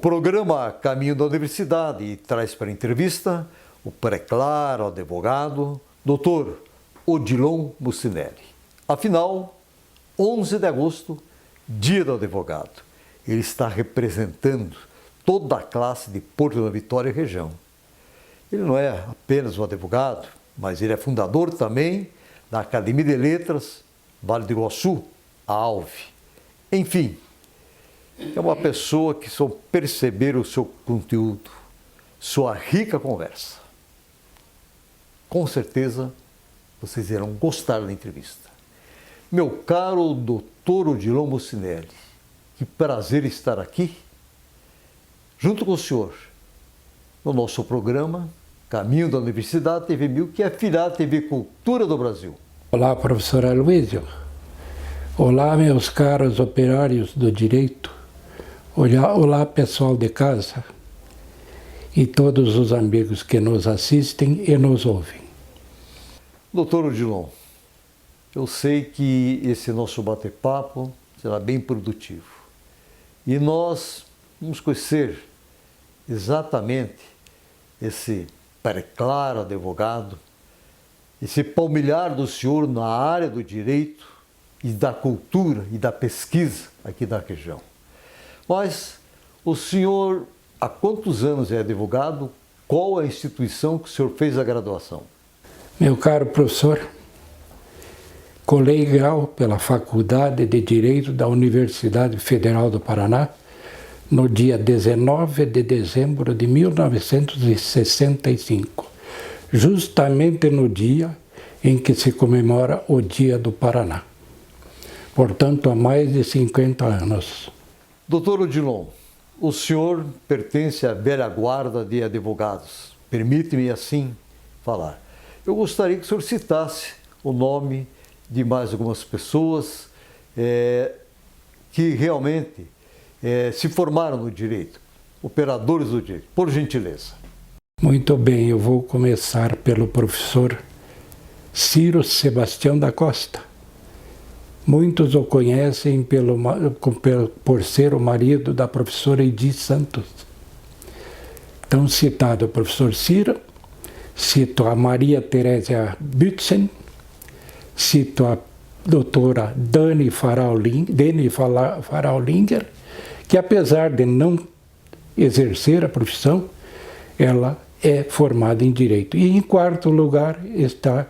O programa Caminho da Universidade traz para a entrevista o preclaro advogado, Dr. Odilon Mucinelli. Afinal, 11 de agosto, dia do advogado. Ele está representando toda a classe de Porto da Vitória e região. Ele não é apenas um advogado, mas ele é fundador também da Academia de Letras Vale do Iguaçu, a ALVE. Enfim, é uma pessoa que só perceber o seu conteúdo, sua rica conversa. Com certeza, vocês irão gostar da entrevista. Meu caro Dr. Odilon Mucinelli, que prazer estar aqui, junto com o senhor, no nosso programa Caminho da Universidade TV 1000, que é a afiliada TV Cultura do Brasil. Olá, professor Aloysio. Olá, meus caros operários do direito. Olá, pessoal de casa e todos os amigos que nos assistem e nos ouvem. Doutor Odilon, eu sei que esse nosso bate-papo será bem produtivo e nós vamos conhecer exatamente esse preclaro advogado, esse palmilhar do senhor na área do direito e da cultura e da pesquisa aqui da região. Mas o senhor, há quantos anos é advogado? Qual a instituição que o senhor fez a graduação? Meu caro professor, colei grau pela Faculdade de Direito da Universidade Federal do Paraná no dia 19 de dezembro de 1965, justamente no dia em que se comemora o Dia do Paraná. Portanto, há mais de 50 anos. Doutor Odilon, o senhor pertence à velha guarda de advogados. Permite-me assim falar. Eu gostaria que o senhor citasse o nome de mais algumas pessoas que realmente se formaram no direito, operadores do direito, por gentileza. Muito bem, eu vou começar pelo professor Ciro Sebastião da Costa. Muitos o conhecem por ser o marido da professora Edith Santos. Então, citado o professor Ciro, cito a Maria Terésia Bützen, cito a doutora Dani Faraulinger, que apesar de não exercer a profissão, ela é formada em Direito. E em quarto lugar está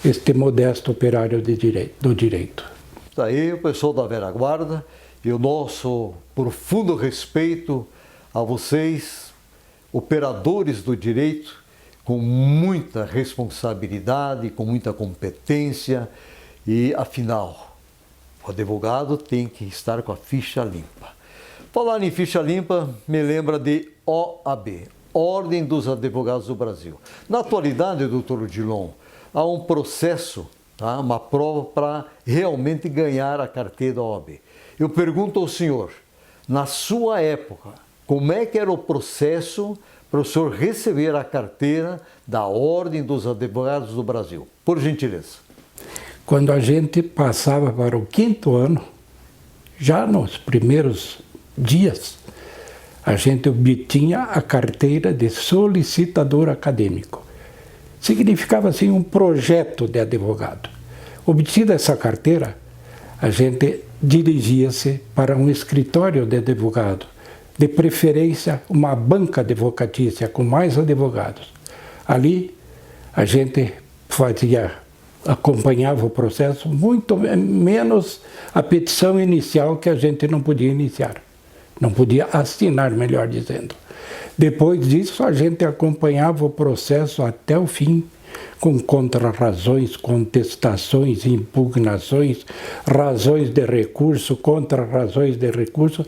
este modesto operário do direito. Daí o pessoal da velha guarda e o nosso profundo respeito a vocês, operadores do direito, com muita responsabilidade, com muita competência e, afinal, o advogado tem que estar com a ficha limpa. Falar em ficha limpa me lembra de OAB, Ordem dos Advogados do Brasil. Na atualidade, doutor Odilon, há um processo, uma prova para realmente ganhar a carteira da OAB. Eu pergunto ao senhor, na sua época, como é que era o processo para o senhor receber a carteira da Ordem dos Advogados do Brasil? Por gentileza. Quando a gente passava para o 5º ano, já nos primeiros dias, a gente obtinha a carteira de solicitador acadêmico. Significava assim um projeto de advogado. Obtida essa carteira, a gente dirigia-se para um escritório de advogado, de preferência uma banca advocatícia com mais advogados. Ali a gente acompanhava o processo, muito menos a petição inicial que a gente não podia iniciar, não podia assinar, melhor dizendo. Depois disso, a gente acompanhava o processo até o fim, com contrarrazões, contestações, impugnações, razões de recurso, contra-razões de recurso,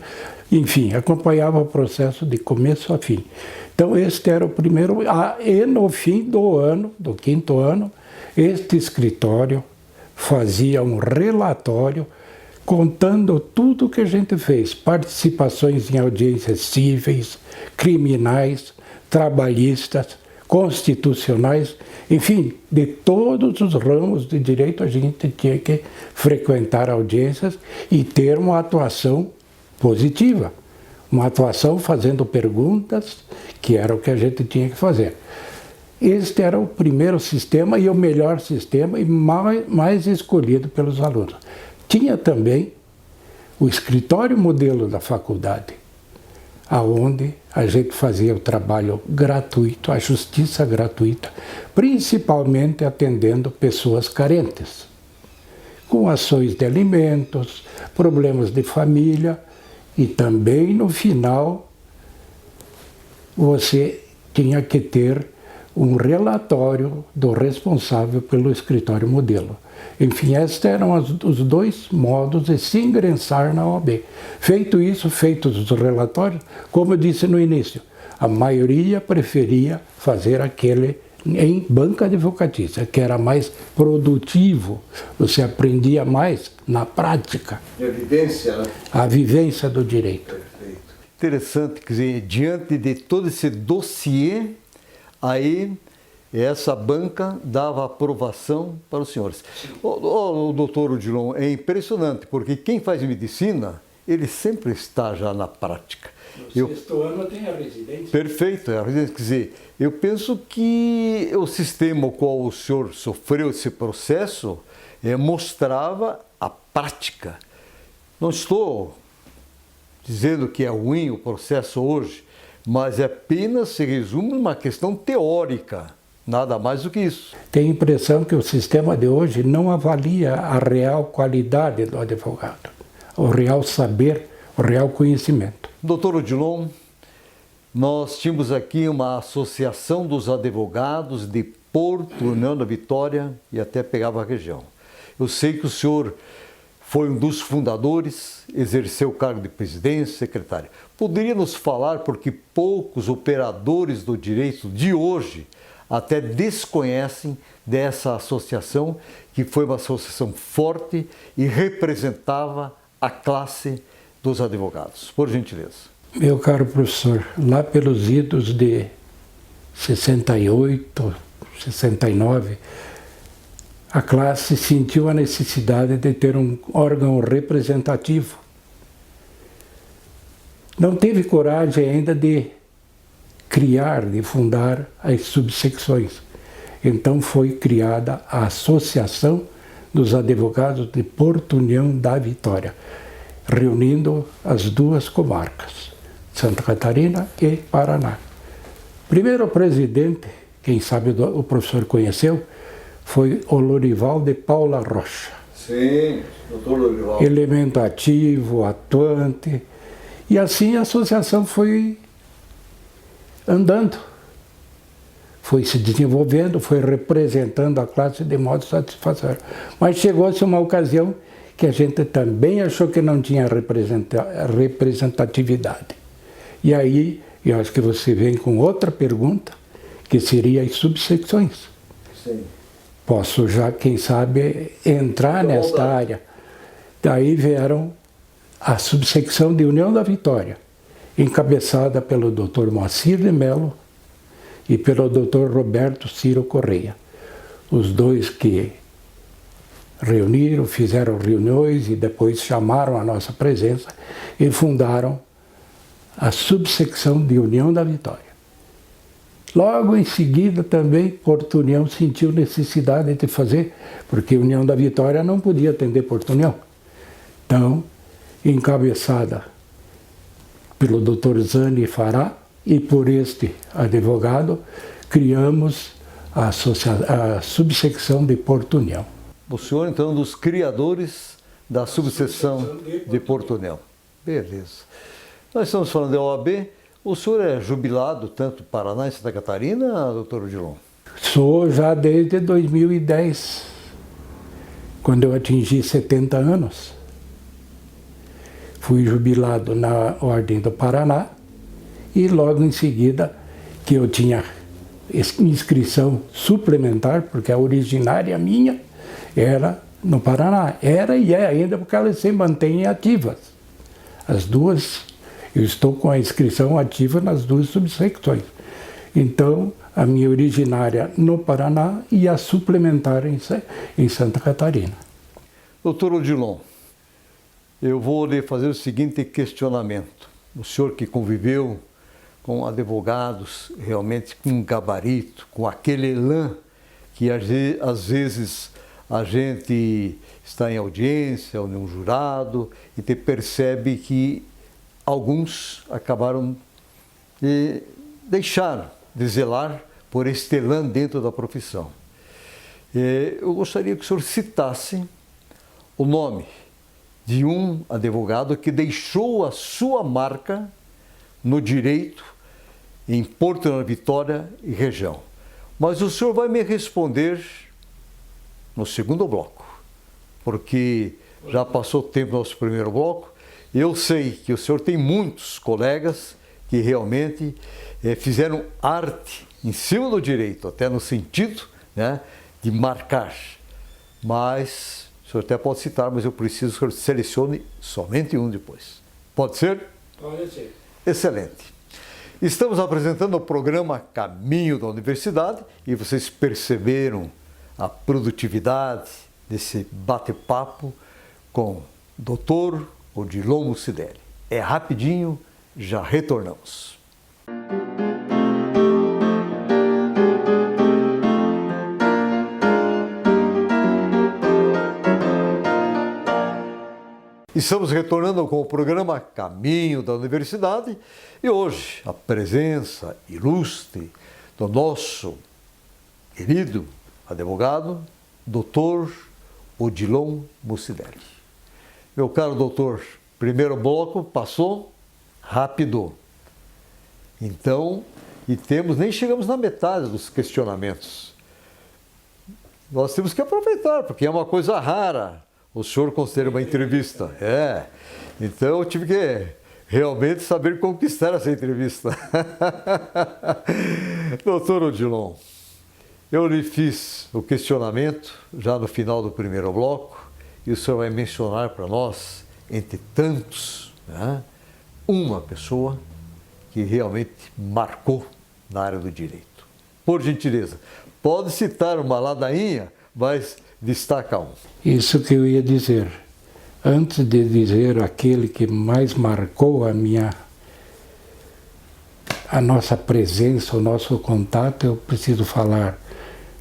enfim, acompanhava o processo de começo a fim. Então, este era o primeiro, e no fim do ano, do 5º ano, este escritório fazia um relatório contando tudo que a gente fez, participações em audiências cíveis, criminais, trabalhistas, constitucionais, enfim, de todos os ramos de direito a gente tinha que frequentar audiências e ter uma atuação positiva. uma atuação fazendo perguntas, que era o que a gente tinha que fazer. Este era o primeiro sistema e o melhor sistema e mais escolhido pelos alunos. Tinha também o escritório modelo da faculdade, aonde a gente fazia o trabalho gratuito, a justiça gratuita, principalmente atendendo pessoas carentes, com ações de alimentos, problemas de família, e também no final você tinha que ter um relatório do responsável pelo escritório modelo. Enfim, estes eram os dois modos de se ingressar na OAB. Feito isso, feitos os relatórios, como eu disse no início, a maioria preferia fazer aquele em banca advocatícia, que era mais produtivo, você aprendia mais na prática. E a vivência, né? A vivência do direito. Perfeito. Interessante, quer dizer, diante de todo esse dossiê, aí essa banca dava aprovação para os senhores. O doutor Odilon, é impressionante, porque quem faz medicina, ele sempre está já na prática. No sexto ano tem a residência. Perfeito, a residência. Quer dizer, eu penso que o sistema ao qual o senhor sofreu esse processo mostrava a prática. Não estou dizendo que é ruim o processo hoje, mas apenas se resume numa questão teórica, nada mais do que isso. Tenho a impressão que o sistema de hoje não avalia a real qualidade do advogado, o real saber, o real conhecimento. Doutor Odilon, nós tínhamos aqui uma associação dos advogados de Porto, União da Vitória e até pegava a região. Eu sei que o senhor foi um dos fundadores, exerceu o cargo de presidente, secretário. Poderia nos falar, porque poucos operadores do direito de hoje até desconhecem dessa associação, que foi uma associação forte e representava a classe dos advogados. Por gentileza. Meu caro professor, lá pelos idos de 68, 69, a classe sentiu a necessidade de ter um órgão representativo. Não teve coragem ainda de criar, de fundar as subsecções. Então foi criada a Associação dos Advogados de Porto União da Vitória, reunindo as duas comarcas, Santa Catarina e Paraná. Primeiro presidente, quem sabe o professor conheceu, foi o Lorival de Paula Rocha. Sim, doutor Lorival. Elemento ativo, atuante. E assim a associação foi andando, foi se desenvolvendo, foi representando a classe de modo satisfatório. Mas chegou-se uma ocasião que a gente também achou que não tinha representatividade. E aí, eu acho que você vem com outra pergunta, que seria as subsecções. Sim. Posso já, quem sabe, entrar nesta área. Daí vieram a subsecção de União da Vitória, encabeçada pelo Dr. Moacir de Mello e pelo Dr. Roberto Ciro Correia. Os dois que reuniram, fizeram reuniões e depois chamaram a nossa presença e fundaram a subsecção de União da Vitória. Logo em seguida também Porto União sentiu necessidade de fazer, porque União da Vitória não podia atender Porto União. Então, encabeçada pelo Dr. Zani Fará e por este advogado, criamos a subsecção de Porto União. O senhor, então, é um dos criadores da subseção de Porto União. Beleza. Nós estamos falando da OAB. O senhor é jubilado tanto Paraná e Santa Catarina, doutor Odilon? Sou já desde 2010, quando eu atingi 70 anos. Fui jubilado na Ordem do Paraná e logo em seguida que eu tinha inscrição suplementar, porque a originária minha era no Paraná. Era e é ainda porque elas se mantêm ativas. As duas, eu estou com a inscrição ativa nas duas subsecções. Então, a minha originária no Paraná e a suplementar em Santa Catarina. Doutor Odilon, eu vou lhe fazer o seguinte questionamento. o senhor que conviveu com advogados realmente com gabarito, com aquele elan que às vezes a gente está em audiência ou em um jurado e percebe que alguns acabaram de deixar de zelar por este elan dentro da profissão. Eu gostaria que o senhor citasse o nome de um advogado que deixou a sua marca no direito em Porto da Vitória e região. Mas o senhor vai me responder no segundo bloco, porque já passou o tempo do nosso primeiro bloco. Eu sei que o senhor tem muitos colegas que realmente fizeram arte em cima do direito, até no sentido, né, de marcar. Mas o senhor até pode citar, mas eu preciso que o senhor selecione somente um depois. Pode ser? Pode ser. Excelente. Estamos apresentando o programa Caminho da Universidade e vocês perceberam a produtividade desse bate-papo com o Dr. Odilon Mucinelli. É rapidinho, já retornamos. Estamos retornando com o programa Caminho da Universidade e hoje a presença ilustre do nosso querido advogado, Dr. Odilon Mucinelli. Meu caro doutor, primeiro bloco passou rápido. Então, nem chegamos na metade dos questionamentos. Nós temos que aproveitar, porque é uma coisa rara o senhor conceder uma entrevista. Então eu tive que realmente saber conquistar essa entrevista. Doutor Odilon, eu lhe fiz o questionamento já no final do primeiro bloco e o senhor vai mencionar para nós, entre tantos, né, uma pessoa que realmente marcou na área do direito. Por gentileza, pode citar uma ladainha, mas destaca um. Isso que eu ia dizer. Antes de dizer aquele que mais marcou a nossa presença, o nosso contato, eu preciso falar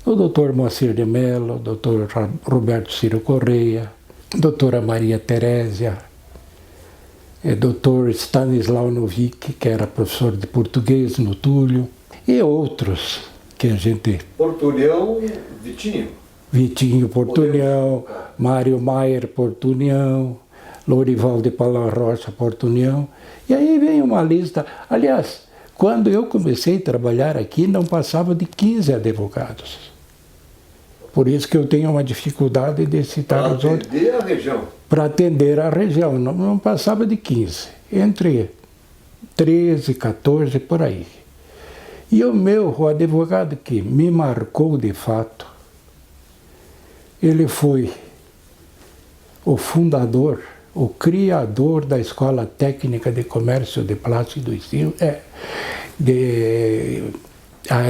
do Dr. Moacir de Mello, Dr. Roberto Ciro Correia, doutora Maria Terésia, Dr. Stanislau Novick, que era professor de português no Túlio, e outros que a gente... Portunhão, Vitinho Portunhão, Mário Maier Portunhão, Lorival de Paula Rocha Portunhão. E aí vem uma lista. Aliás, quando eu comecei a trabalhar aqui, não passava de 15 advogados. Por isso que eu tenho uma dificuldade de citar os outros. Para atender a região. Para atender a região. Não passava de 15. Entre 13, 14, por aí. E o advogado que me marcou de fato, ele foi o fundador, o criador da Escola Técnica de Comércio de Plácido e Silva,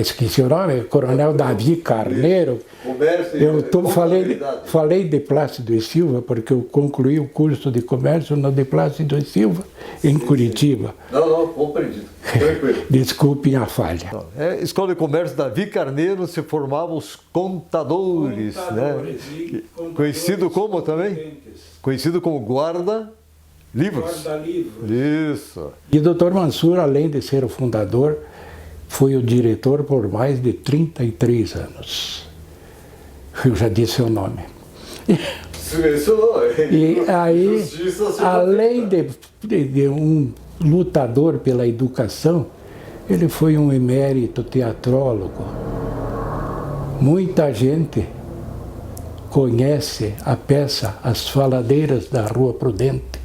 esqueci o nome, Coronel Davi Carneiro. Falei de Plácido e Silva porque eu concluí o curso de comércio no de Plácido e Silva, em Curitiba. Não, compreendido. Tranquilo. Desculpem a falha. Escola de Comércio Davi Carneiro se formavam os contadores, né? Conhecido como também? Conhecido como guarda-livros. Isso. E o Dr. Mansur, além de ser o fundador, foi o diretor por mais de 33 anos. Eu já disse o nome. E aí, além de um lutador pela educação, ele foi um emérito teatrólogo. Muita gente conhece a peça As Faladeiras da Rua Prudente,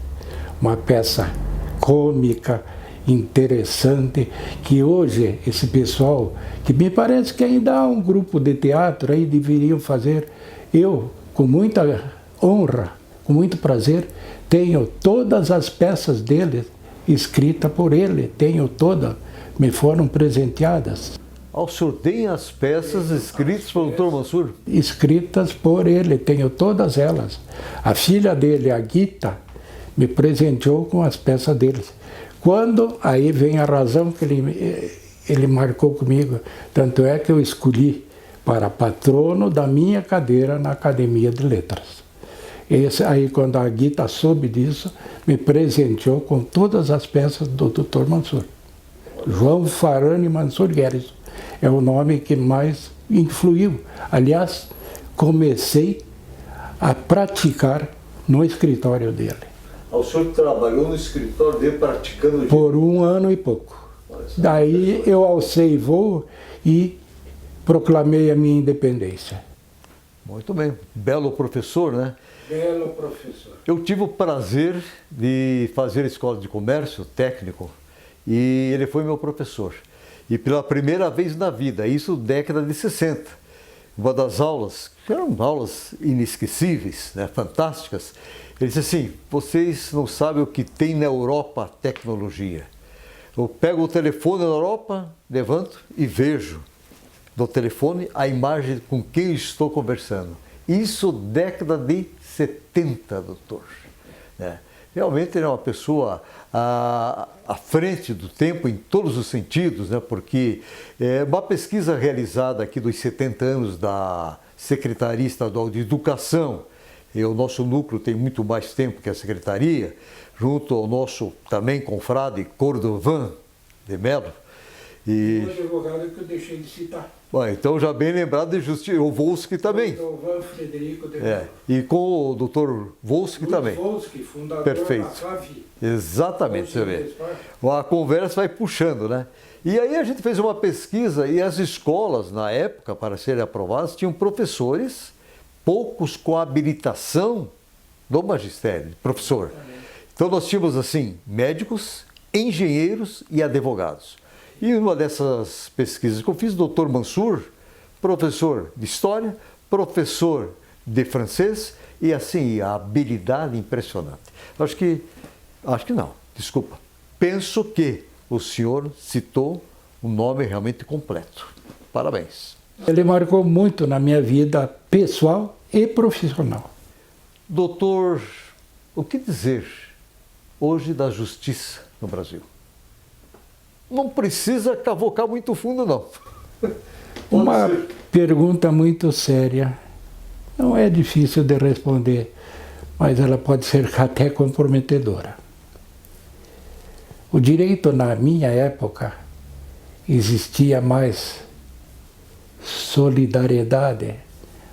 uma peça cômica, interessante, que hoje esse pessoal, que me parece que ainda há um grupo de teatro aí, deveriam fazer. Eu, com muita honra, com muito prazer, tenho todas as peças dele escritas por ele, tenho todas, me foram presenteadas. O senhor tem as peças escritas pelo Dr. Mansur? Escritas por ele, tenho todas elas. A filha dele, a Guita, me presenteou com as peças dele. Quando, aí vem a razão que ele marcou comigo, tanto é que eu escolhi para patrono da minha cadeira na Academia de Letras. Aí, quando a Guita soube disso, me presenteou com todas as peças do Dr. Mansur. João Farani Mansur Guedes é o nome que mais influiu. Aliás, comecei a praticar no escritório dele. O senhor trabalhou no escritório dele praticando... Por 1 ano e pouco. Daí eu alcei voo e proclamei a minha independência. Muito bem. Belo professor, né? Belo professor. Eu tive o prazer de fazer a escola de comércio técnico e ele foi meu professor. E pela primeira vez na vida, isso década de 60, uma das aulas, que eram aulas inesquecíveis, né, fantásticas, ele disse assim: vocês não sabem o que tem na Europa tecnologia. Eu pego o telefone na Europa, levanto e vejo no telefone a imagem com quem estou conversando. Isso década de 70, doutor. Realmente ele é uma pessoa à frente do tempo em todos os sentidos, né? Porque uma pesquisa realizada aqui dos 70 anos da Secretaria Estadual de Educação, e o nosso núcleo tem muito mais tempo que a Secretaria, junto ao nosso também confrade Cordovan de Mello. E um advogado que eu deixei de citar. Bom, então já bem lembrado de Justiça, o Volsky também. Cordovan Frederico de Mello. E com o Dr. Volsky também. Volsky, fundador Perfeito. da FAVI. Exatamente, você vê. A conversa vai puxando, né? E aí a gente fez uma pesquisa e as escolas, na época, para serem aprovadas, tinham professores, poucos com habilitação do magistério, professor. Então nós tínhamos, assim, médicos, engenheiros e advogados. E uma dessas pesquisas que eu fiz, o Dr. Mansur, professor de História, professor de francês, e assim, a habilidade impressionante. Acho que não, desculpa. Penso que o senhor citou um nome realmente completo. Parabéns. Ele marcou muito na minha vida pessoal e profissional. Doutor, o que dizer hoje da justiça no Brasil? Não precisa cavocar muito fundo, não. Uma pergunta muito séria. Não é difícil de responder, mas ela pode ser até comprometedora. O direito, na minha época, existia mais solidariedade,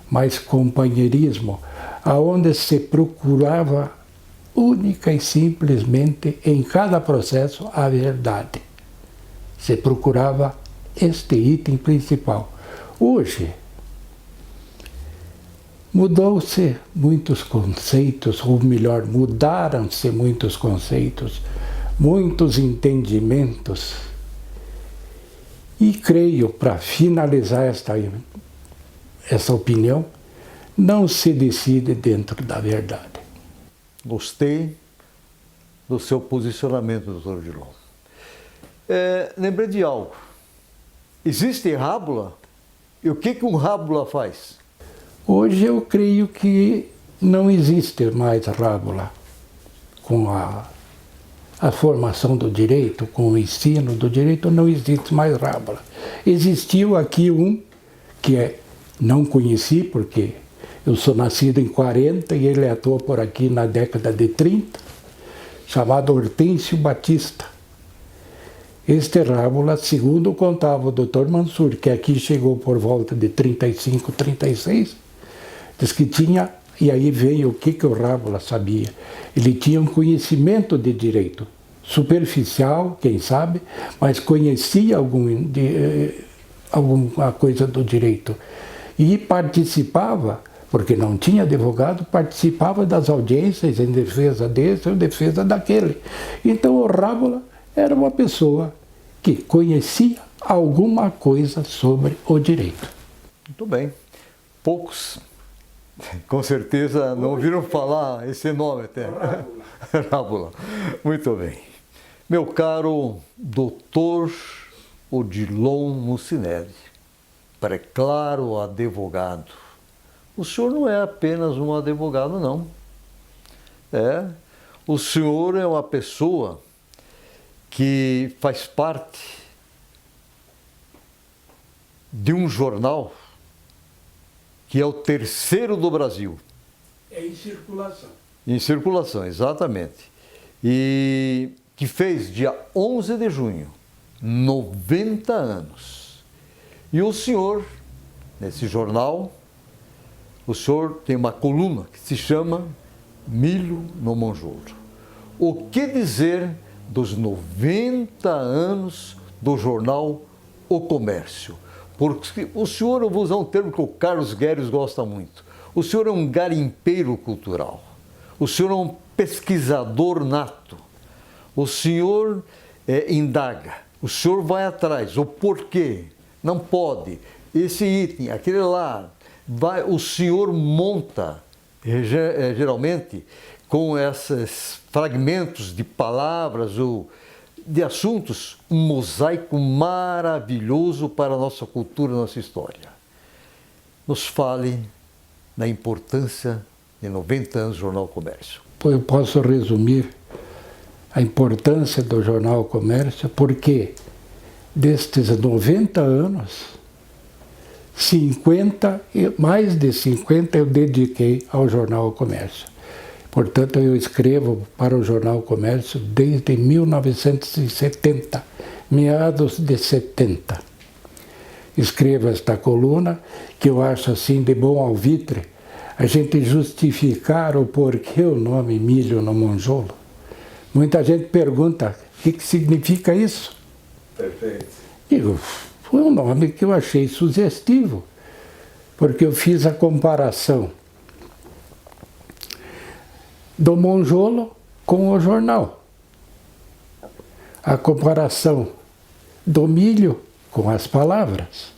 mais companheirismo, aonde se procurava única e simplesmente em cada processo a verdade. Se procurava este item principal. Hoje, mudou-se muitos conceitos, ou melhor, mudaram-se muitos conceitos, muitos entendimentos. E creio, para finalizar essa opinião, não se decide dentro da verdade. Gostei do seu posicionamento, doutor Odilon. Lembrei de algo. Existe rábula? E o que um rábula faz? Hoje eu creio que não existe mais rábula. Com a formação do direito, com o ensino do direito, não existe mais rábula. Existiu aqui um que não conheci, porque eu sou nascido em 40 e ele atuou por aqui na década de 30, chamado Hortêncio Batista. Este rábula, segundo contava o Dr. Mansur, que aqui chegou por volta de 35, 36, diz que tinha, e aí veio o que o rábula sabia. Ele tinha um conhecimento de direito, superficial, quem sabe, mas conhecia alguma coisa do direito. E participava, porque não tinha advogado, participava das audiências em defesa desse ou em defesa daquele. Então o rábula era uma pessoa que conhecia alguma coisa sobre o direito. Muito bem. Poucos, com certeza, não ouviram falar esse nome até. Rábula. Muito bem. Meu caro doutor Odilon Mucinelli, preclaro advogado. O senhor não é apenas um advogado, não. O senhor é uma pessoa que faz parte de um jornal que é o terceiro do Brasil. É em circulação. Em circulação, exatamente. E que fez, dia 11 de junho, 90 anos. E o senhor, nesse jornal, o senhor tem uma coluna que se chama Milho no Monjolo. O que dizer dos 90 anos do jornal O Comércio? Porque o senhor, eu vou usar um termo que o Carlos Guedes gosta muito, o senhor é um garimpeiro cultural, o senhor é um pesquisador nato, o senhor indaga, o senhor vai atrás, o porquê, não pode, esse item, aquele lá, o senhor monta, geralmente, com esses fragmentos de palavras ou de assuntos, um mosaico maravilhoso para a nossa cultura, nossa história. Nos fale da importância de 90 anos do Jornal Comércio. Eu posso resumir a importância do Jornal Comércio porque destes 90 anos, mais de 50 eu dediquei ao Jornal Comércio. Portanto, eu escrevo para o Jornal Comércio desde 1970, meados de 70. Escrevo esta coluna, que eu acho assim de bom alvitre, a gente justificar o porquê o nome Milho no Monjolo. Muita gente pergunta, o que significa isso? Perfeito. Digo, foi um nome que eu achei sugestivo, porque eu fiz a comparação do Monjolo com o jornal. A comparação do milho com as palavras.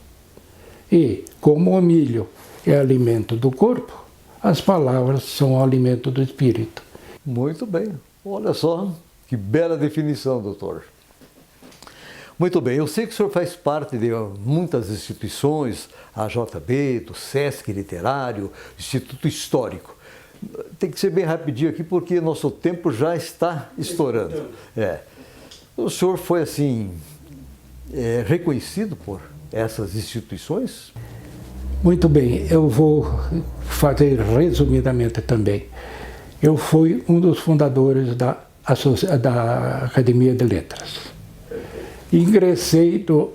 E como o milho é alimento do corpo, as palavras são o alimento do espírito. Muito bem. Olha só, que bela definição, doutor. Muito bem, eu sei que o senhor faz parte de muitas instituições, a JB, do Sesc Literário, Instituto Histórico. Tem que ser bem rapidinho aqui, porque nosso tempo já está estourando. O senhor foi, assim, reconhecido por essas instituições? Muito bem, eu vou fazer resumidamente também. Eu fui um dos fundadores da Academia de Letras. Ingressei no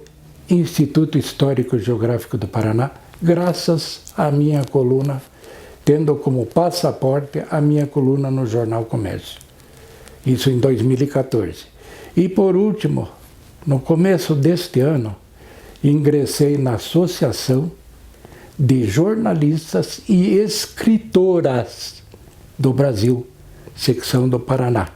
Instituto Histórico e Geográfico do Paraná, graças à minha coluna, tendo como passaporte a minha coluna no Jornal Comércio. Isso em 2014. E por último, no começo deste ano, ingressei na Associação de Jornalistas e Escritoras do Brasil, secção do Paraná.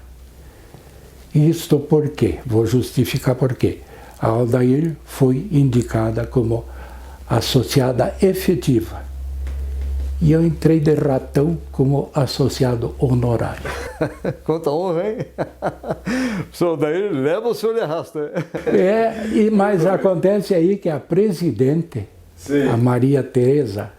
Isto por quê? Vou justificar por quê. A Aldair foi indicada como associada efetiva. E eu entrei de ratão como associado honorário. Quanta honra, hein? O senhor daí leva, o senhor lhe arrasta. Mas acontece aí que a presidente, sim, a Maria Tereza,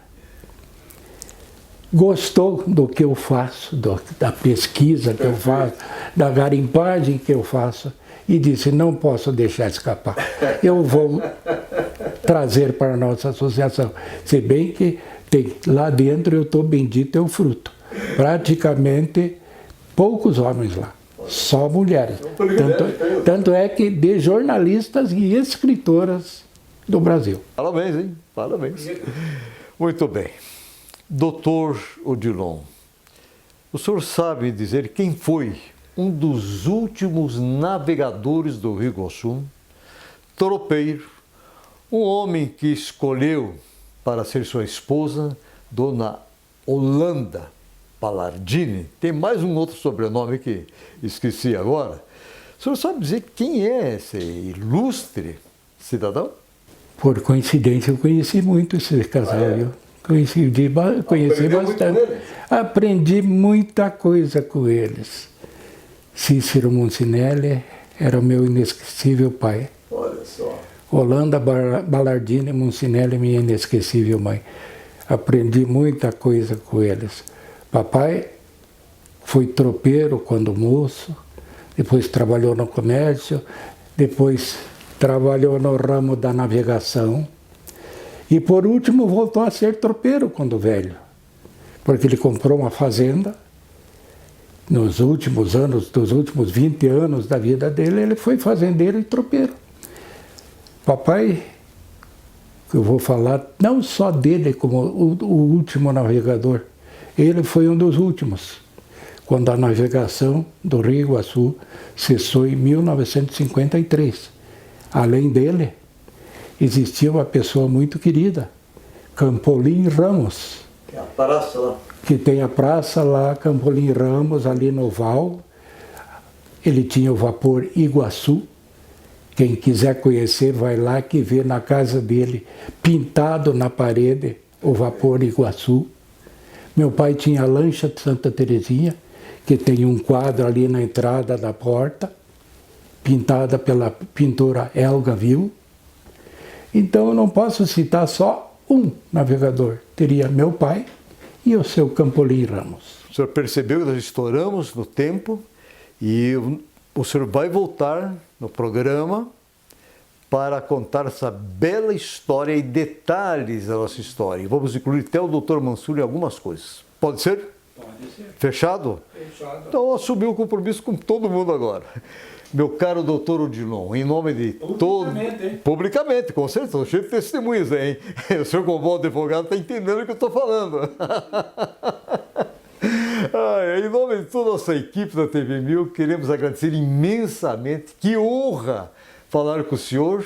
gostou do que eu faço, da pesquisa que eu faço, da garimpagem que eu faço, e disse, não posso deixar escapar. Eu vou trazer para a nossa associação. Se bem que lá dentro eu estou bendito é o fruto. Praticamente poucos homens lá, só mulheres. Tanto é que de jornalistas e escritoras do Brasil. Parabéns, hein? Parabéns. Muito bem. Doutor Odilon, o senhor sabe dizer quem foi um dos últimos navegadores do Rio Iguaçu? Tropeiro, um homem que escolheu para ser sua esposa, Dona Holanda Ballardini. Tem mais um outro sobrenome que esqueci agora. O senhor sabe dizer quem é esse ilustre cidadão? Por coincidência, eu conheci muito esse casal. Conheci bastante. Aprendi muita coisa com eles. Cícero Moncinelli era o meu inesquecível pai. Olha só. Holanda Ballardini Moncinelli, minha inesquecível mãe. Aprendi muita coisa com eles. Papai foi tropeiro quando moço, depois trabalhou no comércio, depois trabalhou no ramo da navegação e por último voltou a ser tropeiro quando velho, porque ele comprou uma fazenda. Nos últimos anos, dos últimos 20 anos da vida dele, ele foi fazendeiro e tropeiro. Papai, eu vou falar não só dele como o último navegador, ele foi um dos últimos, quando a navegação do Rio Iguaçu cessou em 1953. Além dele, existia uma pessoa muito querida, Campolim Ramos. É a praça lá. Que tem a praça lá, Campolim Ramos, ali no Val. Ele tinha o vapor Iguaçu. Quem quiser conhecer, vai lá que vê na casa dele, pintado na parede, o vapor Iguaçu. Meu pai tinha a lancha de Santa Terezinha, que tem um quadro ali na entrada da porta, pintada pela pintora Helga Vil. Então eu não posso citar só um navegador. Teria meu pai e o seu Campolim Ramos. O senhor percebeu que nós estouramos no tempo e o senhor vai voltar no programa para contar essa bela história e detalhes da nossa história. E vamos incluir até o Dr. Mansur em algumas coisas. Pode ser? Pode ser. Fechado? Fechado. Então eu assumi o compromisso com todo mundo agora. Meu caro doutor Odilon, em nome de todo... Publicamente, com certeza, estou cheio de testemunhas aí, hein? O senhor, como bom advogado, está entendendo o que eu estou falando. Em nome de toda a nossa equipe da TV 1000, queremos agradecer imensamente. Que honra falar com o senhor,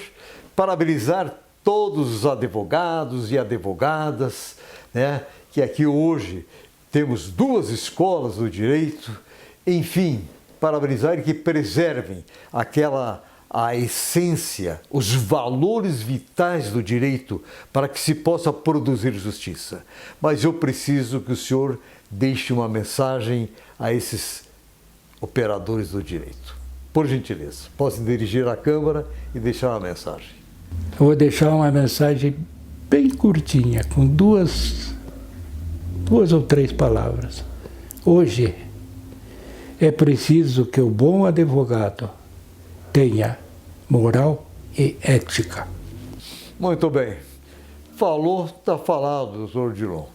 parabenizar todos os advogados e advogadas, né? Que aqui hoje temos 2 escolas do direito, enfim, parabenizar e que preservem a essência, os valores vitais do direito para que se possa produzir justiça. Mas eu preciso que o senhor deixe uma mensagem a esses operadores do direito. Por gentileza, posso dirigir à Câmara e deixar uma mensagem. Eu vou deixar uma mensagem bem curtinha, com duas ou 3 palavras. Hoje, é preciso que o bom advogado tenha moral e ética. Muito bem. Falou, está falado, doutor Odilon.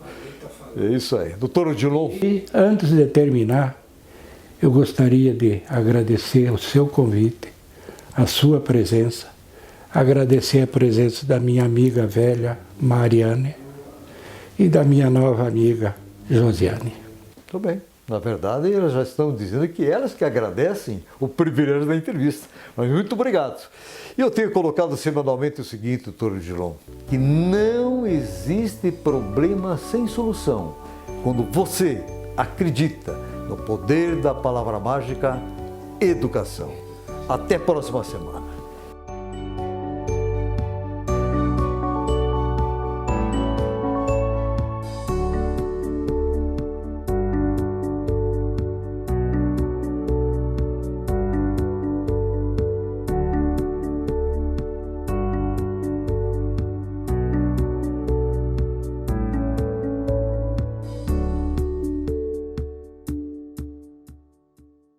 É isso aí. Doutor Odilon. E antes de terminar, eu gostaria de agradecer o seu convite, a sua presença, agradecer a presença da minha amiga velha, Mariane, e da minha nova amiga, Josiane. Muito bem. Na verdade, elas já estão dizendo que elas que agradecem o privilégio da entrevista. Mas muito obrigado. E eu tenho colocado semanalmente o seguinte, doutor Odilon, que não existe problema sem solução quando você acredita no poder da palavra mágica educação. Até a próxima semana.